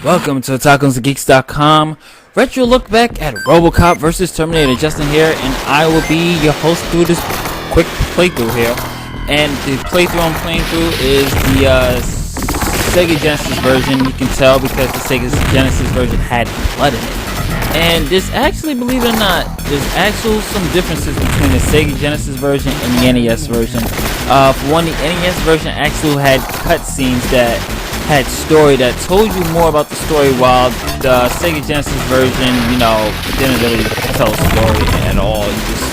Welcome to TacosandGeeks.com retro look back at Robocop vs Terminator. Justin here, and I will be your host through this quick playthrough here. And the playthrough I'm playing through is the Sega Genesis version. You can tell because the Sega Genesis version had blood in it. And there's actually, believe it or not, there's actually some differences between the Sega Genesis version and the NES version. For one, the NES version actually had cutscenes that had story that told you more about the story, while the Sega Genesis version, didn't really tell a story at all. You just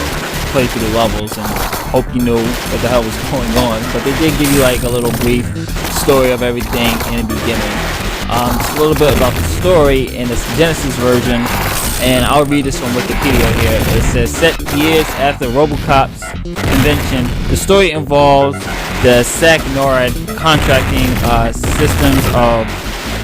play through the levels and hope you knew what the hell was going on. But they did give you like a little brief story of everything in the beginning. Just a little bit about the story in the Genesis version, and I'll read this from Wikipedia here. It says, set years after Robocop's invention, the story involves the SAC-NORAD contracting systems of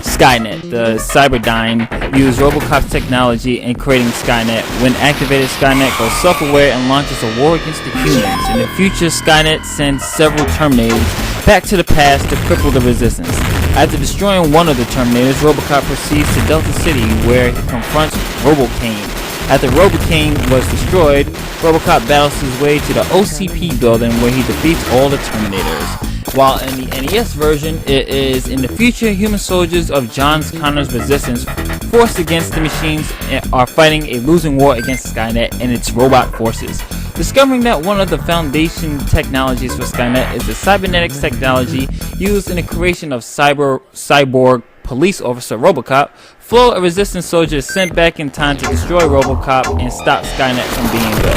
Skynet. The Cyberdyne used Robocop's technology in creating Skynet. When activated, Skynet goes self-aware and launches a war against the humans. In the future, Skynet sends several Terminators back to the past to cripple the resistance. After destroying one of the Terminators, Robocop proceeds to Delta City, where he confronts Robocane. After Robocane was destroyed, Robocop battles his way to the OCP building, where he defeats all the Terminators. While in the NES version, it is in the future, human soldiers of John Connor's resistance, forced against the machines, are fighting a losing war against Skynet and its robot forces. Discovering that one of the foundation technologies for Skynet is the cybernetics technology used in the creation of cyborg police officer Robocop, Flo, a resistance soldier, is sent back in time to destroy Robocop and stop Skynet from being built.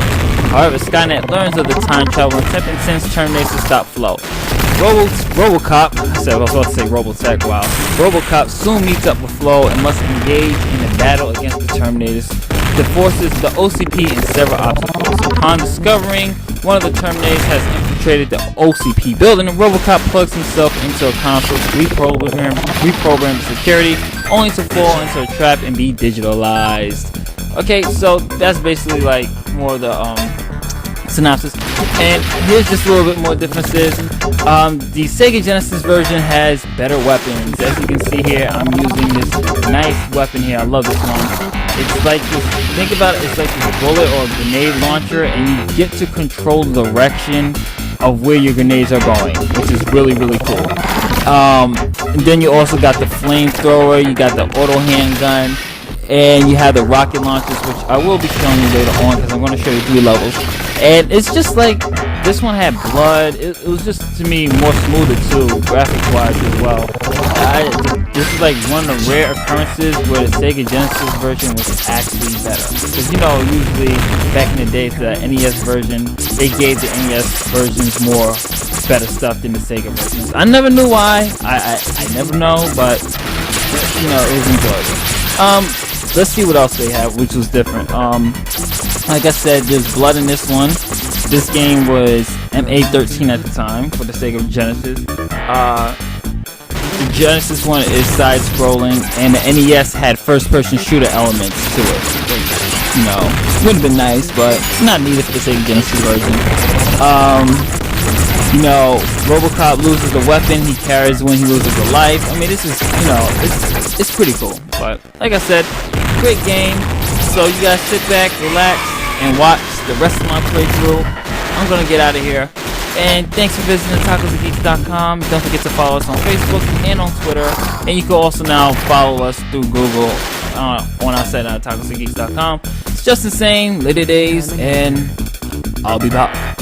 However, Skynet learns of the time travel attempt and sends Terminators to stop Flo. Robocop, I was about to say Robotech, wow. Robocop soon meets up with Flo and must engage in a battle against the Terminators, the forces, the OCP, and several obstacles. Upon discovering one of the Terminators has infiltrated the OCP building, Robocop plugs himself into a console to reprogram security, only to fall into a trap and be digitalized. Okay, so that's basically like more of the synopsis, and here's just a little bit more differences. The Sega Genesis version has better weapons. As you can see here, I'm using this nice weapon here. I love this one. It's like this, think about it, it's like this bullet or grenade launcher, and you get to control the direction of where your grenades are going, which is really, really cool. And then you also got the flamethrower, you got the auto handgun, and you have the rocket launchers, which I will be showing you later on because I'm going to show you 3 levels. And it's just like, this one had blood. It was just, to me, more smoother too, graphics wise as well. This is like one of the rare occurrences where the Sega Genesis version was actually better. Because usually back in the days, the NES version, they gave the NES versions more better stuff than the Sega versions. I never knew why. I never know, but it was enjoyable. Let's see what else they have, which was different. Like I said, there's blood in this one. This game was MA13 at the time for the Sega Genesis. The Genesis one is side-scrolling, and the NES had first-person shooter elements to it. Which, would have been nice, but not needed for the Sega Genesis version. Robocop loses a weapon he carries when he loses a life. I mean, this is, it's pretty cool. But like I said, great game. So you guys sit back, relax, and watch the rest of my playthrough. I'm gonna get out of here. And thanks for visiting TacosandGeeks.com. Don't forget to follow us on Facebook and on Twitter. And you can also now follow us through Google on our site at TacosandGeeks.com. It's just insane, later days, and I'll be back.